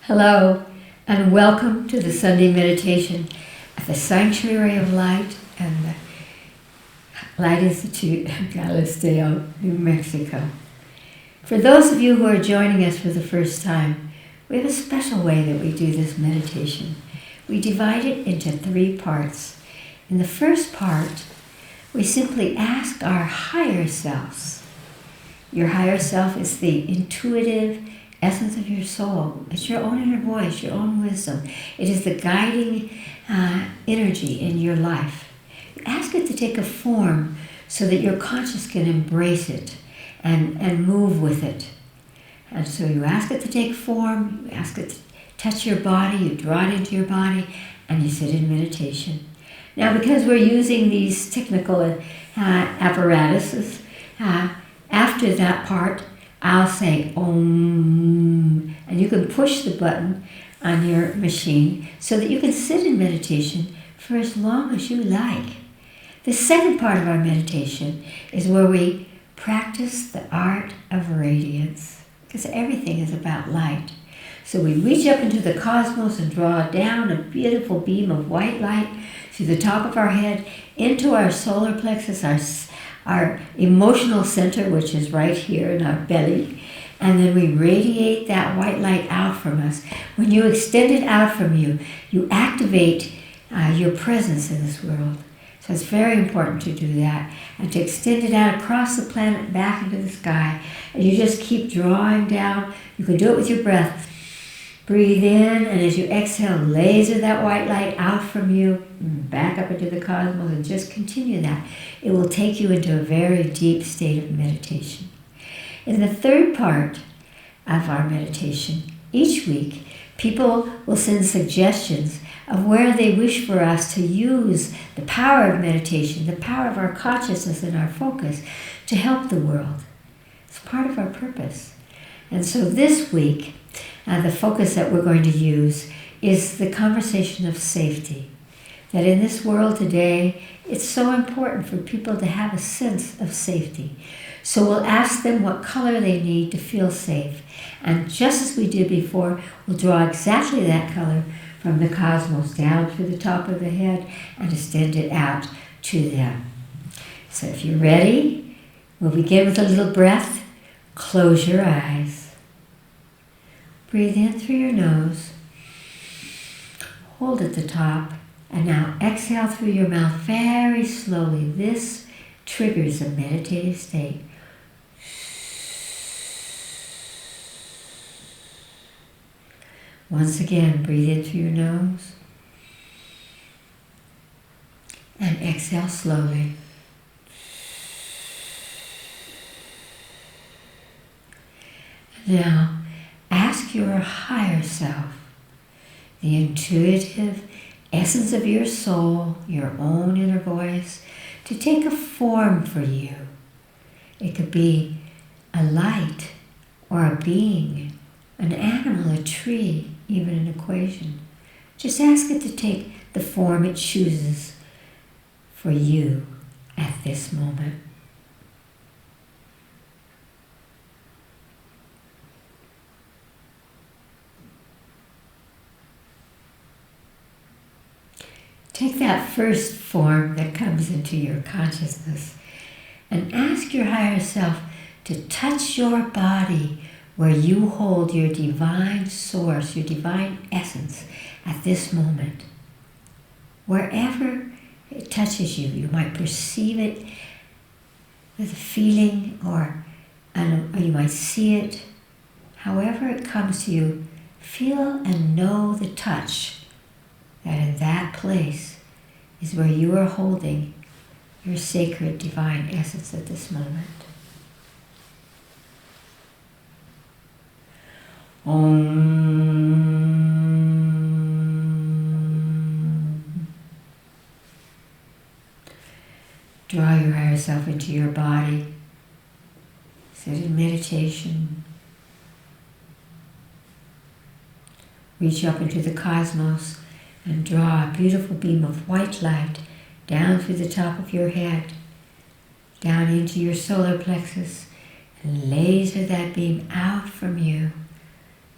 Hello, and welcome to the Sunday meditation at the Sanctuary of Light and the Light Institute in Galisteo, New Mexico. For those of you who are joining us for the first time, we have a special way that we do this meditation. We divide it into 3 parts. In the first part, we simply ask our higher selves. Your higher self is the intuitive essence of your soul. It's your own inner voice, your own wisdom. It is the guiding energy in your life. You ask it to take a form so that your conscious can embrace it and move with it. And so you ask it to take form, you ask it to touch your body, you draw it into your body, and you sit in meditation. Now, because we're using these technical apparatuses, after that part, I'll say Om, and you can push the button on your machine so that you can sit in meditation for as long as you like. The second part of our meditation is where we practice the art of radiance, because everything is about light. So we reach up into the cosmos and draw down a beautiful beam of white light through the top of our head into our solar plexus, our emotional center, which is right here in our belly, and then we radiate that white light out from us. When you extend it out from you, you activate your presence in this world. So it's very important to do that, and to extend it out across the planet, back into the sky, and you just keep drawing down. You can do it with your breath. Breathe in, and as you exhale, laser that white light out from you, back up into the cosmos, and just continue that. It will take you into a very deep state of meditation. In the third part of our meditation, each week, people will send suggestions of where they wish for us to use the power of meditation, the power of our consciousness and our focus to help the world. It's part of our purpose. And so this week, the focus that we're going to use is the conversation of safety. That in this world today, it's so important for people to have a sense of safety. So we'll ask them what color they need to feel safe. And just as we did before, we'll draw exactly that color from the cosmos down through the top of the head and extend it out to them. So if you're ready, we'll begin with a little breath. Close your eyes. Breathe in through your nose, hold at the top, and now exhale through your mouth very slowly. This triggers a meditative state. Once again, breathe in through your nose, and exhale slowly. Now, ask your higher self, the intuitive essence of your soul, your own inner voice, to take a form for you. It could be a light or a being, an animal, a tree, even an equation. Just ask it to take the form it chooses for you at this moment. Take that first form that comes into your consciousness and ask your higher self to touch your body where you hold your divine source, your divine essence at this moment. Wherever it touches you, you might perceive it with a feeling or you might see it. However it comes to you, feel and know the touch. That in that place is where you are holding your sacred divine essence at this moment. Om. Draw your higher self into your body. Sit in meditation. Reach up into the cosmos and draw a beautiful beam of white light down through the top of your head, down into your solar plexus, and laser that beam out from you,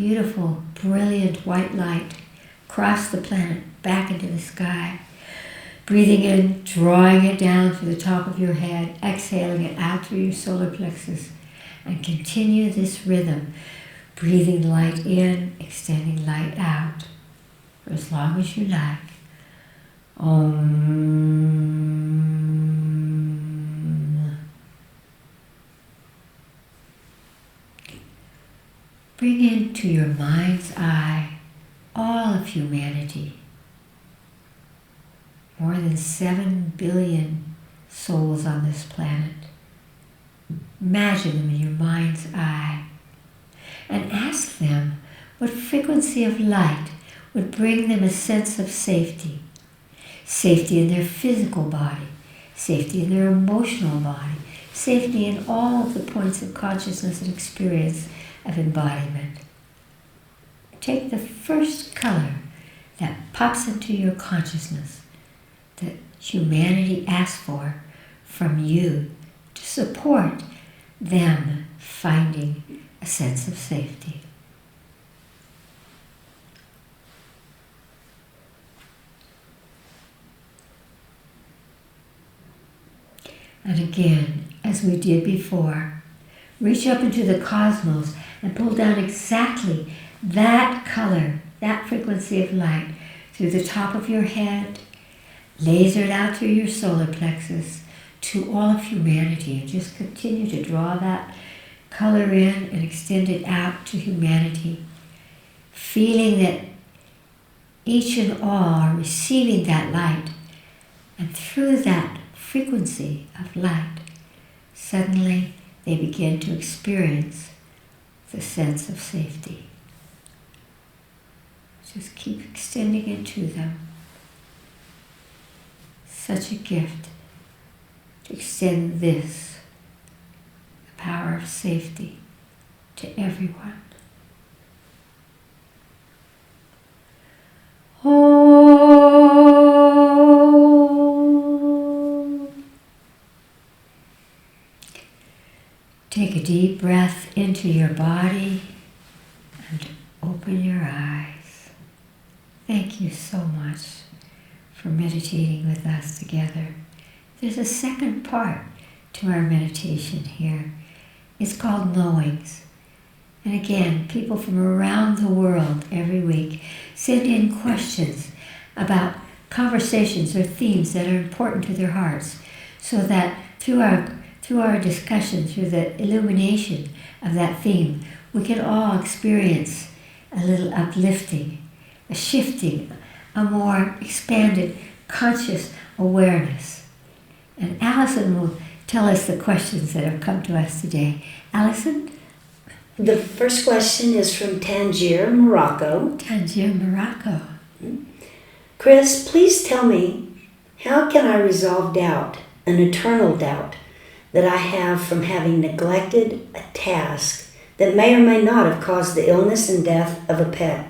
beautiful, brilliant white light across the planet, back into the sky. Breathing in, drawing it down through the top of your head, exhaling it out through your solar plexus, and continue this rhythm, breathing light in, extending light out, for as long as you like. Om. Bring into your mind's eye all of humanity. More than 7 billion souls on this planet. Imagine them in your mind's eye and ask them what frequency of light would bring them a sense of safety. Safety in their physical body, safety in their emotional body, safety in all of the points of consciousness and experience of embodiment. Take the first color that pops into your consciousness that humanity asks for from you to support them finding a sense of safety. And again, as we did before, reach up into the cosmos and pull down exactly that color, that frequency of light through the top of your head, laser it out through your solar plexus to all of humanity, and just continue to draw that color in and extend it out to humanity, feeling that each and all are receiving that light, and through that frequency of light, suddenly they begin to experience the sense of safety. Just keep extending it to them. Such a gift to extend this, the power of safety, to everyone. Take a deep breath into your body and open your eyes. Thank you so much for meditating with us together. There's a second part to our meditation here. It's called Knowings. And again, people from around the world every week send in questions about conversations or themes that are important to their hearts, so that through our discussion, through the illumination of that theme, we can all experience a little uplifting, a shifting, a more expanded conscious awareness. And Allison will tell us the questions that have come to us today. Allison? The first question is from Tangier, Morocco. Tangier, Morocco. Chris, please tell me, how can I resolve doubt, an eternal doubt, that I have from having neglected a task that may or may not have caused the illness and death of a pet?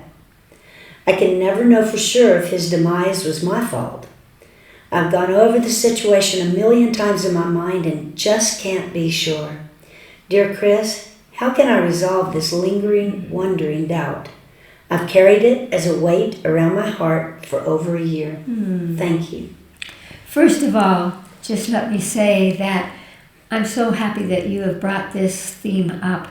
I can never know for sure if his demise was my fault. I've gone over the situation 1,000,000 times in my mind and just can't be sure. Dear Chris, how can I resolve this lingering, wondering doubt? I've carried it as a weight around my heart for over a year. Thank you. First of all, just let me say that I'm so happy that you have brought this theme up,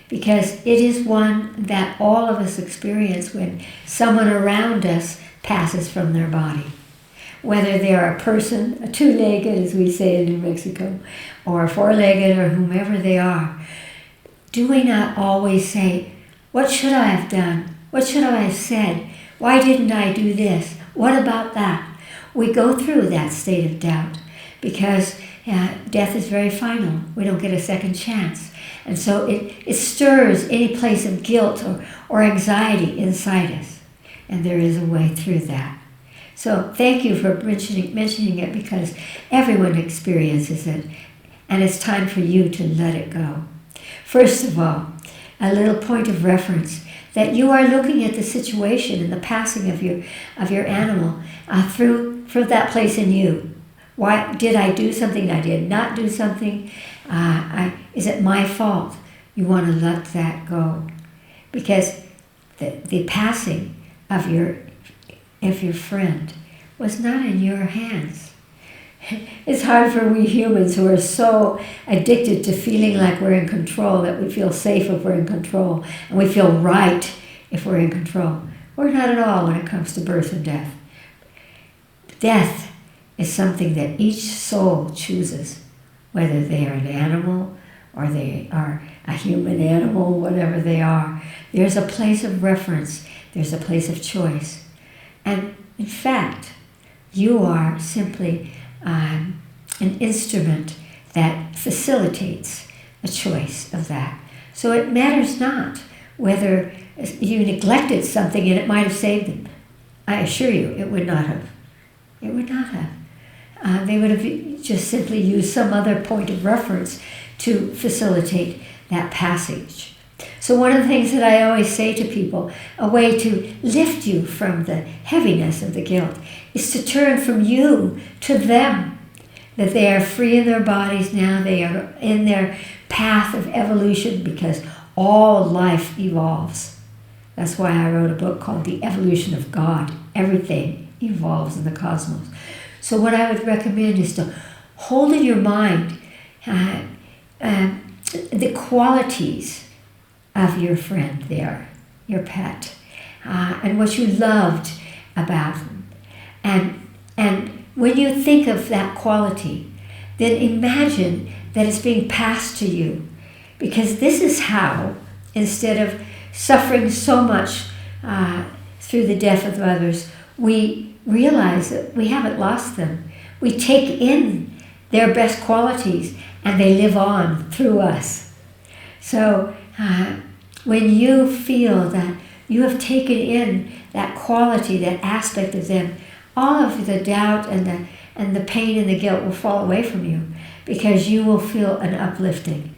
because it is one that all of us experience when someone around us passes from their body. Whether they are a person, a two-legged, as we say in New Mexico, or a four-legged, or whomever they are, do we not always say, what should I have done? What should I have said? Why didn't I do this? What about that? We go through that state of doubt because death is very final. We don't get a second chance. And so it stirs any place of guilt or anxiety inside us. And there is a way through that. So thank you for mentioning it, because everyone experiences it. And it's time for you to let it go. First of all, a little point of reference, that you are looking at the situation and the passing of your animal through that place in you. Why did I do something? I did not do something. Is it my fault? You want to let that go, because the passing of your friend was not in your hands. It's hard for we humans who are so addicted to feeling like we're in control, that we feel safe if we're in control, and we feel right if we're in control. We're not at all when it comes to birth and death. Death is something that each soul chooses, whether they are an animal or they are a human animal, whatever they are. There's a place of reference. There's a place of choice. And in fact, you are simply an instrument that facilitates a choice of that. So it matters not whether you neglected something and it might have saved them. I assure you, it would not have. It would not have. They would have just simply used some other point of reference to facilitate that passage. So one of the things that I always say to people, a way to lift you from the heaviness of the guilt, is to turn from you to them. That they are free in their bodies now, they are in their path of evolution, because all life evolves. That's why I wrote a book called The Evolution of God. Everything evolves in the cosmos. So what I would recommend is to hold in your mind the qualities of your friend there, your pet, and what you loved about them. And when you think of that quality, then imagine that it's being passed to you. Because this is how, instead of suffering so much through the death of others, we realize that we haven't lost them. We take in their best qualities and they live on through us. So when you feel that you have taken in that quality, that aspect of them, all of the doubt and the pain and the guilt will fall away from you, because you will feel an uplifting.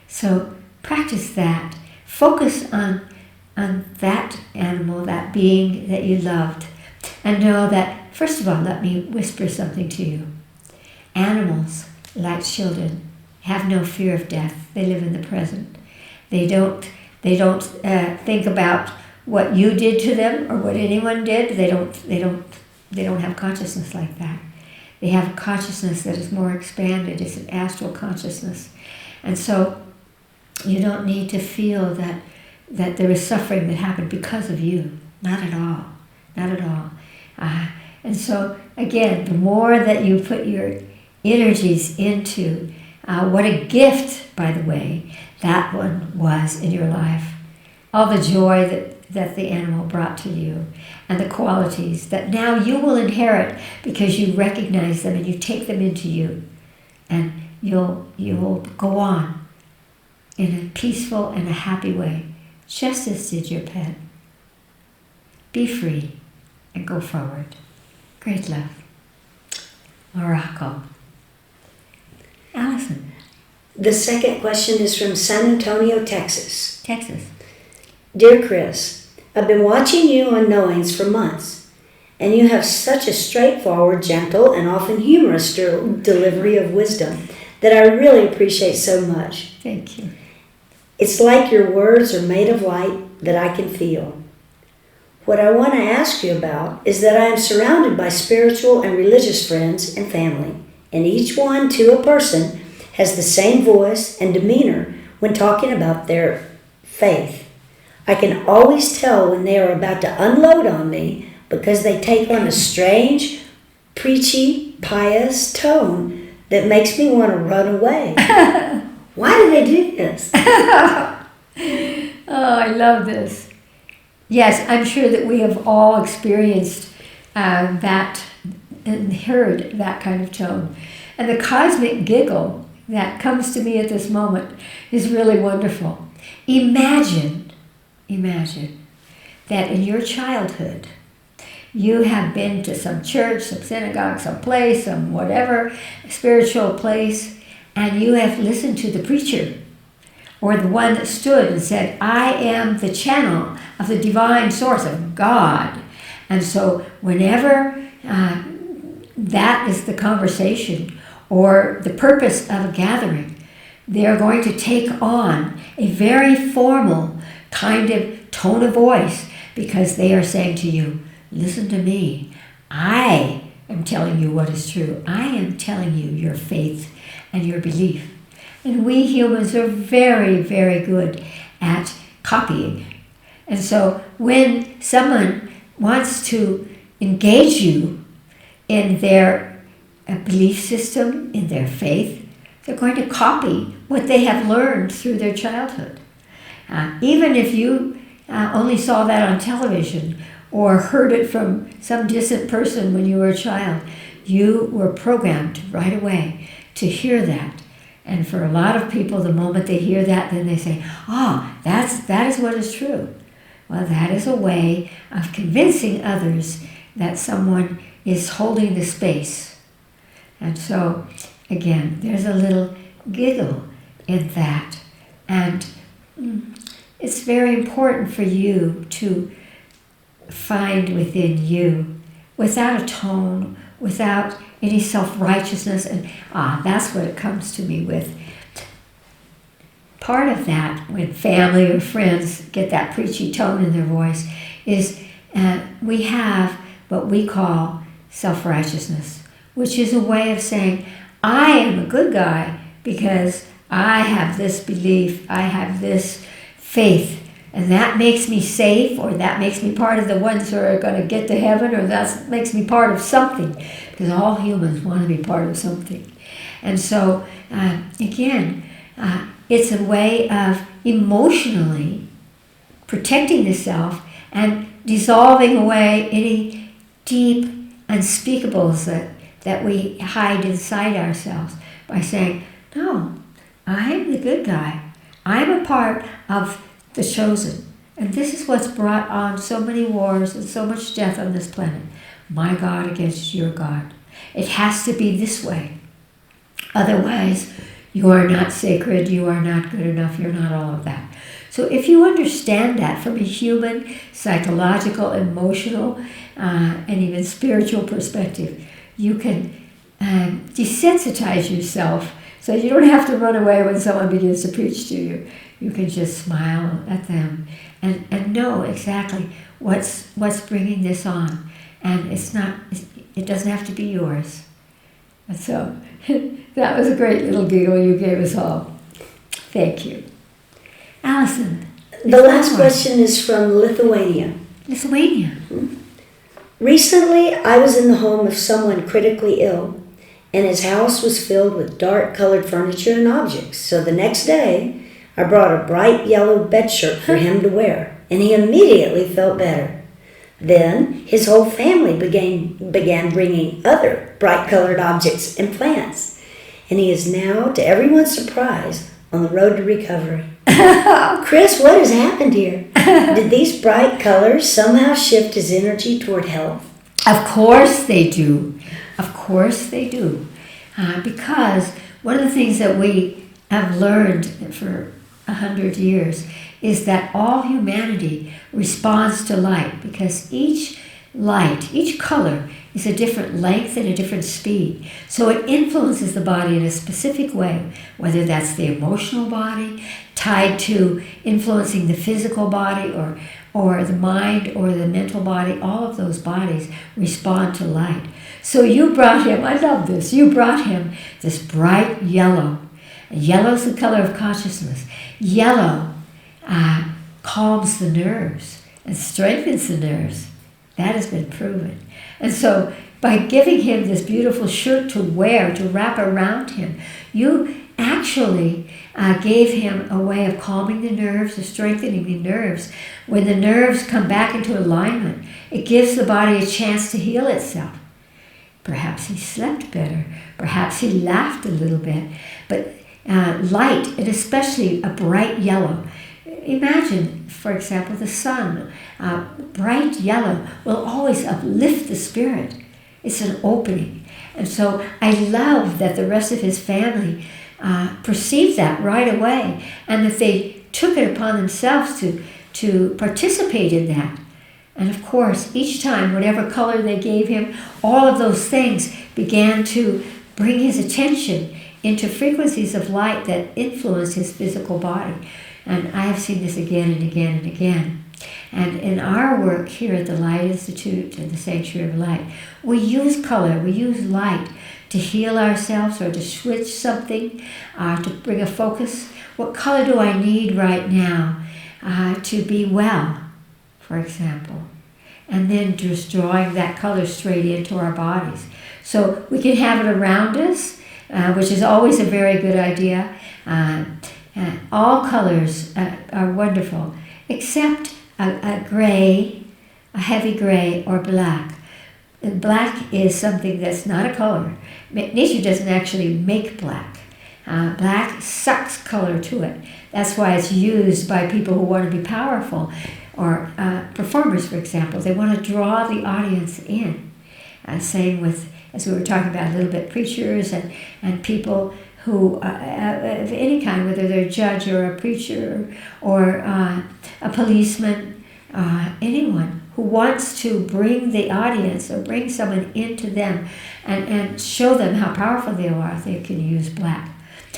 So practice that. Focus on that animal, that being that you loved. And know that, first of all, let me whisper something to you. Animals, like children, have no fear of death. They live in the present. They don't think about what you did to them or what anyone did. They don't have consciousness like that. They have a consciousness that is more expanded. It's an astral consciousness. And so you don't need to feel that there is suffering that happened because of you. Not at all. Not at all. And so, again, the more that you put your energies into, what a gift, by the way, that one was in your life. All the joy that the animal brought to you, and the qualities that now you will inherit because you recognize them and you take them into you. And you will go on in a peaceful and a happy way, just as did your pet. Be free and go forward. Great love. Morocco. Allison. The second question is from San Antonio, Texas. Texas. Dear Chris, I've been watching you on Knowings for months, and you have such a straightforward, gentle, and often humorous delivery of wisdom that I really appreciate so much. Thank you. It's like your words are made of light that I can feel. What I want to ask you about is that I am surrounded by spiritual and religious friends and family, and each one, to a person, has the same voice and demeanor when talking about their faith. I can always tell when they are about to unload on me because they take on a strange, preachy, pious tone that makes me want to run away. Why do they do this? Oh, I love this. Yes, I'm sure that we have all experienced that and heard that kind of tone. And the cosmic giggle that comes to me at this moment is really wonderful. Imagine that in your childhood, you have been to some church, some synagogue, some place, some whatever spiritual place, and you have listened to the preacher or the one that stood and said, I am the channel of the divine source of God. And so whenever that is the conversation or the purpose of a gathering, they are going to take on a very formal kind of tone of voice, because they are saying to you, listen to me. I am telling you what is true. I am telling you your faith and your belief. And we humans are very, very good at copying. And so when someone wants to engage you in their belief system, in their faith, they're going to copy what they have learned through their childhood. Even if you only saw that on television or heard it from some distant person when you were a child, you were programmed right away to hear that. And for a lot of people, the moment they hear that, then they say, that is what is true. Well, that is a way of convincing others that someone is holding the space. And so, again, there's a little giggle in that. And it's very important for you to find within you, without a tone, without any self-righteousness, and that's what it comes to me with. Part of that, when family or friends get that preachy tone in their voice, is we have what we call self-righteousness, which is a way of saying, I am a good guy because I have this belief, I have this faith, and that makes me safe, or that makes me part of the ones who are going to get to heaven, or that makes me part of something, because all humans want to be part of something. And so, again, it's a way of emotionally protecting the self and dissolving away any deep unspeakables that we hide inside ourselves by saying, no, I'm the good guy. I'm a part of the chosen. And this is what's brought on so many wars and so much death on this planet. My God against your God. It has to be this way. Otherwise, you are not sacred, you are not good enough, you're not all of that. So if you understand that from a human, psychological, emotional, and even spiritual perspective, you can desensitize yourself so you don't have to run away when someone begins to preach to you. You can just smile at them and know exactly what's bringing this on. And it doesn't have to be yours. And so that was a great little giggle you gave us all. Thank you. Allison. The last question is from Lithuania. Lithuania. Recently, I was in the home of someone critically ill, and his house was filled with dark-colored furniture and objects. So the next day, I brought a bright yellow bedshirt for him to wear, and he immediately felt better. Then his whole family began bringing other bright-colored objects and plants, and he is now, to everyone's surprise, on the road to recovery. Chris, what has happened here? Did these bright colors somehow shift his energy toward health? Of course they do. Of course they do. Because one of the things that we have learned for 100 years is that all humanity responds to light, because each light, each color is a different length and a different speed. So it influences the body in a specific way, whether that's the emotional body tied to influencing the physical body, or the mind or the mental body. All of those bodies respond to light. So you brought him, I love this, you brought him this bright yellow. Yellow's the color of consciousness. Yellow calms the nerves and strengthens the nerves. That has been proven. And so by giving him this beautiful shirt to wear, to wrap around him, you actually gave him a way of calming the nerves, of strengthening the nerves. When the nerves come back into alignment, it gives the body a chance to heal itself. Perhaps he slept better. Perhaps he laughed a little bit. But light, and especially a bright yellow. Imagine, for example, the sun. Bright yellow will always uplift the spirit. It's an opening. And so I love that the rest of his family perceived that right away, and that they took it upon themselves to participate in that. And of course, each time, whatever color they gave him, all of those things began to bring his attention into frequencies of light that influence his physical body. And I have seen this again and again and again. And in our work here at the Light Institute and the Sanctuary of Light, we use color, we use light to heal ourselves or to switch something, to bring a focus. What color do I need right now to be well, for example? And then just drawing that color straight into our bodies. So we can have it around us, which is always a very good idea. All colors are wonderful, except a gray, a heavy gray, or black. And black is something that's not a color. Nature doesn't actually make black. Black sucks color to it. That's why it's used by people who want to be powerful, or performers, for example. They want to draw the audience in. Same with, as we were talking about a little bit, preachers and people who, of any kind, whether they're a judge or a preacher or a policeman, anyone who wants to bring the audience or bring someone into them and show them how powerful they are, they can use black.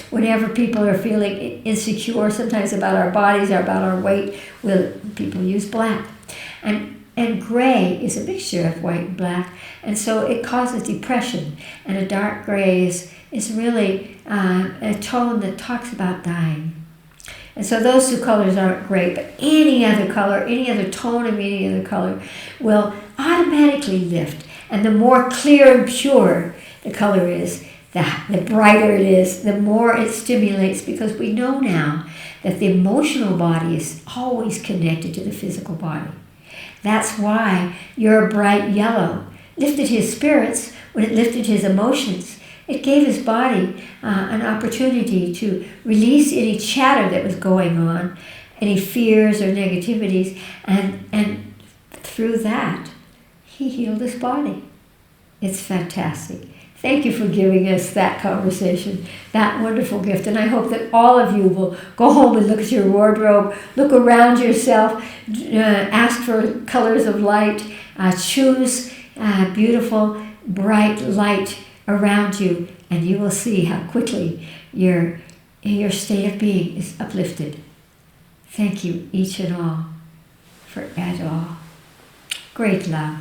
Whenever people are feeling insecure, sometimes about our bodies or about our weight, people use black. And gray is a mixture of white and black, and so it causes depression. And a dark gray is really a tone that talks about dying. And so those two colors aren't great, but any other color, any other tone of any other color will automatically lift. And the more clear and pure the color is, the brighter it is, the more it stimulates, because we know now that the emotional body is always connected to the physical body. That's why your bright yellow lifted his spirits when it lifted his emotions. It gave his body an opportunity to release any chatter that was going on, any fears or negativities, and through that, he healed his body. It's fantastic. Thank you for giving us that conversation, that wonderful gift. And I hope that all of you will go home and look at your wardrobe, look around yourself, ask for colors of light, choose beautiful, bright light around you, and you will see how quickly your state of being is uplifted. Thank you, each and all, for it all. Great love.